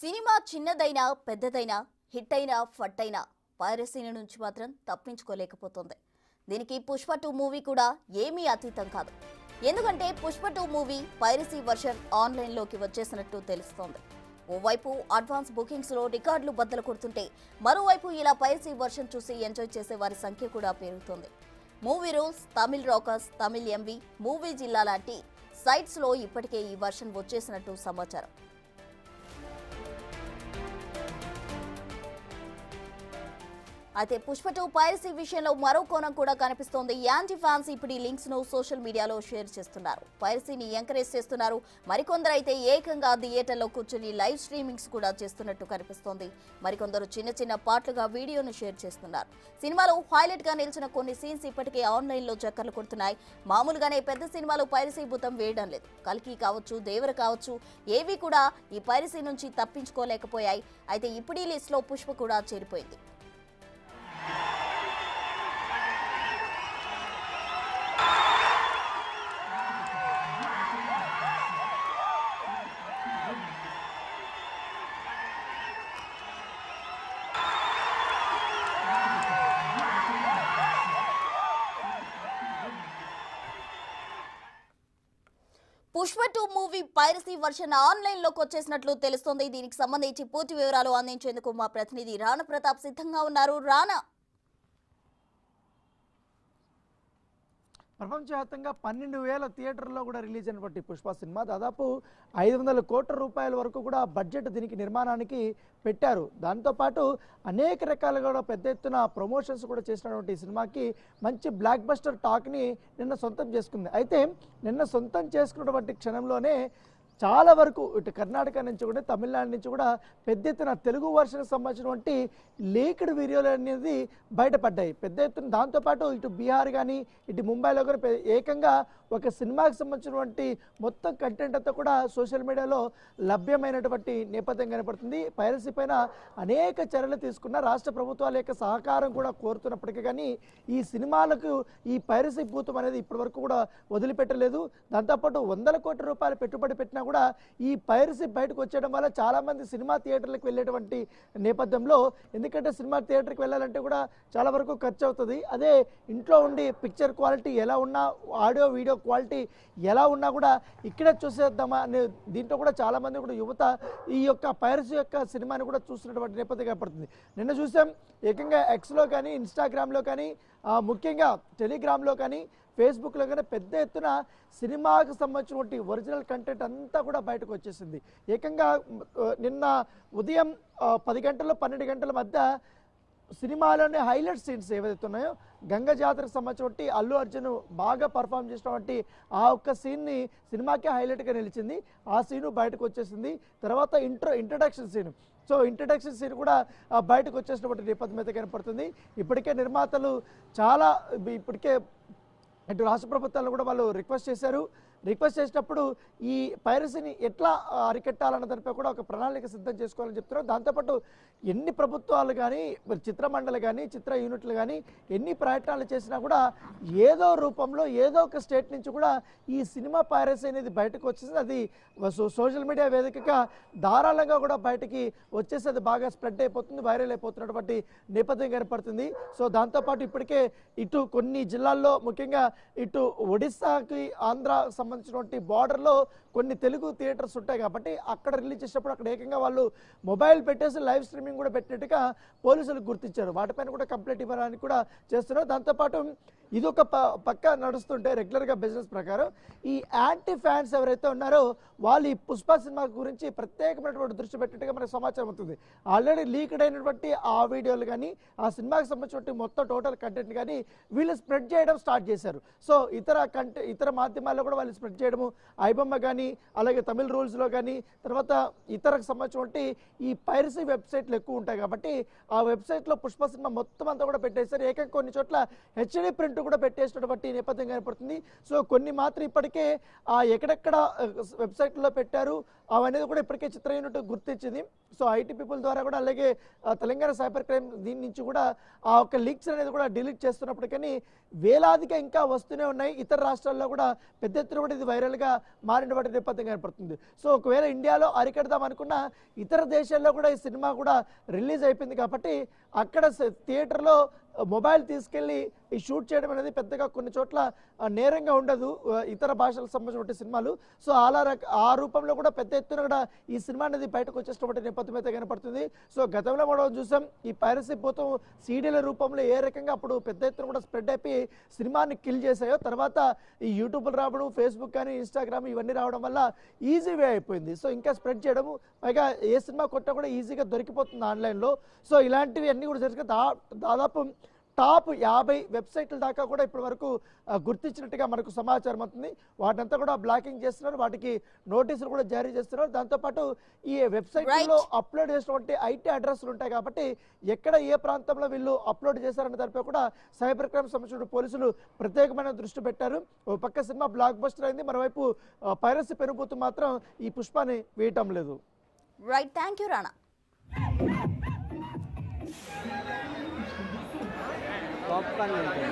Cinema చిన్నదైనా పెద్దదైనా hit అయినా ఫట్ అయినా పైరసీ నుంచి మాత్రం తప్పించుకోలేకపోతుంది. దీనికి పుష్ప 2 మూవీ కూడా ఏమీ అతీతం కాదు. ఎందుకంటే పుష్ప 2 మూవీ పైరసీ వర్షన్ ఆన్లైన్లోకి వచ్చేసినట్టు తెలుస్తోంది. ఓవైపు అడ్వాన్స్ బుకింగ్స్ లో రికార్డులు బద్దలు కొడుతుంటే మరోవైపు ఇలా పైరసీ వర్షన్ చూసి ఎంజాయ్ చేసే వారి సంఖ్య కూడా పెరుగుతోంది. Movie rules, Tamil rockers, Tamil MV, movie జిల్లా లాంటి సైట్స్ లో ఇప్పటికే ఈ వర్షన్ వచ్చేసినట్టు సమాచారం. అయితే పుష్ప 2 పైరసీ విషయంలో మరో కోణం కూడా కనిపిస్తోంది. యాంటీ ఫ్యాన్స్ ఇప్పుడు ఈ లింక్స్ ను సోషల్ మీడియాలో షేర్ చేస్తున్నారు, పైరసీని ఎంకరేజ్ చేస్తున్నారు. మరికొందరు అయితే ఏకంగా థియేటర్లో కూర్చుని లైవ్ స్ట్రీమింగ్స్ కూడా చేస్తున్నట్టు కనిపిస్తోంది. మరికొందరు చిన్న చిన్న పార్ట్లుగా వీడియోను షేర్ చేస్తున్నారు. సినిమాలో హైలైట్ గా నిలిచిన కొన్ని సీన్స్ ఇప్పటికే ఆన్లైన్ లో చక్కర్లు కొడుతున్నాయి. మామూలుగానే పెద్ద సినిమాలు పైరసీ భూతం వేయడం లేదు. కల్కి కావచ్చు, దేవర కావచ్చు, ఏవి కూడా ఈ పైరసీ నుంచి తప్పించుకోలేకపోయాయి. అయితే ఇప్పుడు ఈ లిస్ట్ లో పుష్ప కూడా చేరిపోయింది. Pushpa 2 movie piracy version online లోకి వచ్చేసినట్లు తెలుస్తోంది. దీనికి సంబంధించి పూర్తి వివరాలు అందించేందుకు మా ప్రతినిధి రాణా ప్రతాప్ సిద్ధంగా ఉన్నారు. రాణా, ప్రపంచవ్యాప్తంగా 12,000 థియేటర్లో కూడా రిలీజ్ అయినటువంటి పుష్ప సినిమా దాదాపు 500 కోట్ల రూపాయల వరకు కూడా బడ్జెట్ దీనికి నిర్మాణానికి పెట్టారు. దాంతోపాటు అనేక రకాలుగా కూడా పెద్ద ఎత్తున ప్రమోషన్స్ కూడా చేసినటువంటి ఈ సినిమాకి మంచి బ్లాక్ బస్టర్ టాక్ని నిన్న సొంతం చేసుకుంది. అయితే నిన్న సొంతం చేసుకున్నటువంటి క్షణంలోనే చాలా వరకు ఇటు కర్ణాటక నుంచి కూడా తమిళనాడు నుంచి కూడా పెద్ద ఎత్తున తెలుగు వర్షన్కి సంబంధించినటువంటి లీక్డ్ వీడియోలు అనేది బయటపడ్డాయి పెద్ద ఎత్తున. దాంతోపాటు ఇటు బీహార్ కానీ ఇటు ముంబైలో కానీ ఏకంగా ఒక సినిమాకి సంబంధించినటువంటి మొత్తం కంటెంట్ అంతా కూడా సోషల్ మీడియాలో లభ్యమైనటువంటి నేపథ్యం కనపడుతుంది. పైరసీ పైన అనేక చర్యలు తీసుకున్న రాష్ట్ర ప్రభుత్వాల యొక్క సహకారం కూడా కోరుతున్నప్పటికీ కానీ ఈ సినిమాలకు ఈ పైరసీ భూతం అనేది ఇప్పటివరకు కూడా వదిలిపెట్టలేదు. దాంతోపాటు 100 కోట్ల రూపాయలు పెట్టుబడి పెట్టినా కూడా ఈ పైరసీ బయటకు వచ్చేయడం వల్ల చాలామంది సినిమా థియేటర్లకు వెళ్ళేటువంటి నేపథ్యంలో, ఎందుకంటే సినిమా థియేటర్కి వెళ్ళాలంటే కూడా చాలా వరకు ఖర్చు అవుతుంది. అదే ఇంట్లో ఉండి పిక్చర్ క్వాలిటీ ఎలా ఉన్నా, ఆడియో వీడియో క్వాలిటీ ఎలా ఉన్నా కూడా ఇక్కడే చూసేద్దామా అనే దీంట్లో కూడా చాలామంది కూడా యువత ఈ యొక్క పైరసీ యొక్క సినిమాని కూడా చూస్తున్నటువంటి నేపథ్యం కనపడుతుంది. నిన్న చూసాం ఏకంగా ఎక్స్లో కానీ, ఇన్స్టాగ్రామ్లో కానీ, ముఖ్యంగా టెలిగ్రామ్లో కానీ, ఫేస్బుక్లో కానీ పెద్ద ఎత్తున సినిమాకు సంబంధించినటువంటి ఒరిజినల్ కంటెంట్ అంతా కూడా బయటకు వచ్చేసింది. ఏకంగా నిన్న ఉదయం 10 గంటల 12 గంటల మధ్య సినిమాలోనే హైలైట్ సీన్స్ ఏవైతే ఉన్నాయో, గంగ జాతరకు సంబంధించినటువంటి అల్లు అర్జున్ బాగా పర్ఫామ్ చేసినటువంటి ఆ ఒక్క సీన్ని సినిమాకే హైలైట్గా నిలిచింది. ఆ సీను బయటకు వచ్చేసింది. తర్వాత introduction scene, so introduction scene కూడా బయటకు వచ్చేసినటువంటి నేపథ్యం అయితే కనపడుతుంది. ఇప్పటికే నిర్మాతలు చాలా ఇప్పటికే ఇటు రాష్ట్ర ప్రభుత్వాలను కూడా వాళ్ళు రిక్వెస్ట్ చేసినప్పుడు ఈ పైరసీని ఎట్లా అరికట్టాలన్న దానిపై కూడా ఒక ప్రణాళిక సిద్ధం చేసుకోవాలని చెప్తున్నారు. దాంతోపాటు ఎన్ని ప్రభుత్వాలు కానీ, చిత్రమండలి కానీ, చిత్ర యూనిట్లు కానీ ఎన్ని ప్రయత్నాలు చేసినా కూడా ఏదో రూపంలో ఏదో ఒక స్టేట్ నుంచి కూడా ఈ సినిమా పైరసీ అనేది బయటకు వచ్చేసి అది సోషల్ మీడియా వేదికగా ధారాళంగా కూడా బయటికి వచ్చేసి అది బాగా స్ప్రెడ్ అయిపోతుంది, వైరల్ అయిపోతున్నటువంటి నేపథ్యం కనపడుతుంది. సో దాంతోపాటు ఇప్పటికే ఇటు కొన్ని జిల్లాల్లో, ముఖ్యంగా ఇటు ఒడిస్సాకి ఆంధ్ర సంబంధించినటువంటి బార్డర్లో కొన్ని తెలుగు థియేటర్స్ ఉంటాయి కాబట్టి అక్కడ రిలీజ్ చేసినప్పుడు అక్కడ ఏకంగా వాళ్ళు మొబైల్ పెట్టేసి లైవ్ స్ట్రీమింగ్ కూడా పెట్టినట్టుగా పోలీసులు గుర్తించారు. వాటిపైన కూడా కంప్లైంట్ ఇవ్వడానికి కూడా చేస్తున్నారు. దాంతోపాటు ఇది ఒక పక్క నడుస్తుంటే రెగ్యులర్గా బిజినెస్ ప్రకారం ఈ యాంటీ ఫ్యాన్స్ ఎవరైతే ఉన్నారో వాళ్ళు ఈ పుష్ప సినిమా గురించి ప్రత్యేకమైనటువంటి దృష్టి పెట్టినట్టుగా మనకు సమాచారం అవుతుంది. ఆల్రెడీ లీక్డ్ అయినటువంటి ఆ వీడియోలు కానీ, ఆ సినిమాకి సంబంధించినటువంటి మొత్తం టోటల్ కంటెంట్ కానీ వీళ్ళు స్ప్రెడ్ చేయడం స్టార్ట్ చేశారు. సో ఇతర మాధ్యమాల్లో కూడా వాళ్ళు స్ప్రెడ్ చేయడము, ఐబొమ్మ కానీ, అలాగే తమిళ రూల్స్లో కానీ, తర్వాత ఇతరకు సంబంధించినటువంటి ఈ పైరసీ వెబ్సైట్లు ఎక్కువ ఉంటాయి కాబట్టి ఆ వెబ్సైట్లో పుష్ప సినిమా మొత్తం అంతా కూడా పెట్టేశారు. ఏకంగా కొన్ని చోట్ల హెచ్డి ప్రింట్ కూడా పెట్టేసినటువంటి నేపథ్యం కనపడుతుంది. సో కొన్ని మాత్రం ఇప్పటికే ఎక్కడెక్కడ వెబ్సైట్లో పెట్టారు అవనేది కూడా ఇప్పటికే చిత్ర యూనిట్ గుర్తించింది. సో ఐటీ పీపుల్ ద్వారా కూడా, అలాగే తెలంగాణ సైబర్ క్రైమ్ దీని నుంచి కూడా ఆ ఒక లీక్స్ అనేది కూడా డిలీట్ చేస్తున్నప్పటికీ వేలాదిగా ఇంకా వస్తూనే ఉన్నాయి. ఇతర రాష్ట్రాల్లో కూడా పెద్ద ఎత్తున కూడా ఇది వైరల్గా మారినటువంటి నేపథ్యం కనపడుతుంది. సో ఒకవేళ ఇండియాలో అరికడదాం అనుకున్న ఇతర దేశాల్లో కూడా ఈ సినిమా కూడా రిలీజ్ అయిపోయింది కాబట్టి అక్కడ థియేటర్లో మొబైల్ తీసుకెళ్లి ఈ షూట్ చేయడం అనేది పెద్దగా కొన్ని చోట్ల నేరంగా ఉండదు ఇతర భాషలకు సంబంధించిన సినిమాలు. సో ఆ రూపంలో కూడా పెద్ద ఎత్తున కూడా ఈ సినిమా అనేది బయటకు వచ్చేసినటువంటి నేపథ్యం అయితే కనపడుతుంది. సో గతంలో మనం చూసాం ఈ పైరసీ పోతం సీడీల రూపంలో ఏ రకంగా అప్పుడు పెద్ద ఎత్తున కూడా స్ప్రెడ్ అయిపోయి సినిమాని కిల్ చేసాయో, తర్వాత ఈ యూట్యూబ్లు రావడం, ఫేస్బుక్ కానీ ఇన్స్టాగ్రామ్ ఇవన్నీ రావడం వల్ల ఈజీ వే అయిపోయింది. సో ఇంకా స్ప్రెడ్ చేయడము, పైగా ఏ సినిమా కొట్టా కూడా ఈజీగా దొరికిపోతుంది ఆన్లైన్లో. సో ఇలాంటివి అన్నీ కూడా జరిగిన దాదాపు టాప్ 50 వెబ్సైట్ల దాకా కూడా ఇప్పటి వరకు గుర్తించినట్టుగా మనకు సమాచారం అవుతుంది. వాటినంతా కూడా బ్లాకింగ్ చేస్తున్నారు, వాటికి నోటీసులు కూడా జారీ చేస్తున్నారు. దాంతోపాటు ఈ వెబ్సైట్లో అప్లోడ్ చేసినటువంటి IP అడ్రస్లు ఉంటాయి కాబట్టి ఎక్కడ ఏ ప్రాంతంలో వీళ్ళు అప్లోడ్ చేశారనే దానిపై కూడా సైబర్ క్రైమ్ సంబంధించిన పోలీసులు ప్రత్యేకమైన దృష్టి పెట్టారు. ఓ పక్క సినిమా బ్లాక్ బస్టర్ అయింది, మరోవైపు పైరసీ పెనుబూతు మాత్రం ఈ పుష్పాన్ని వేయటం లేదు. Right, thank you Rana. Popcorn వాళ్ళందరూ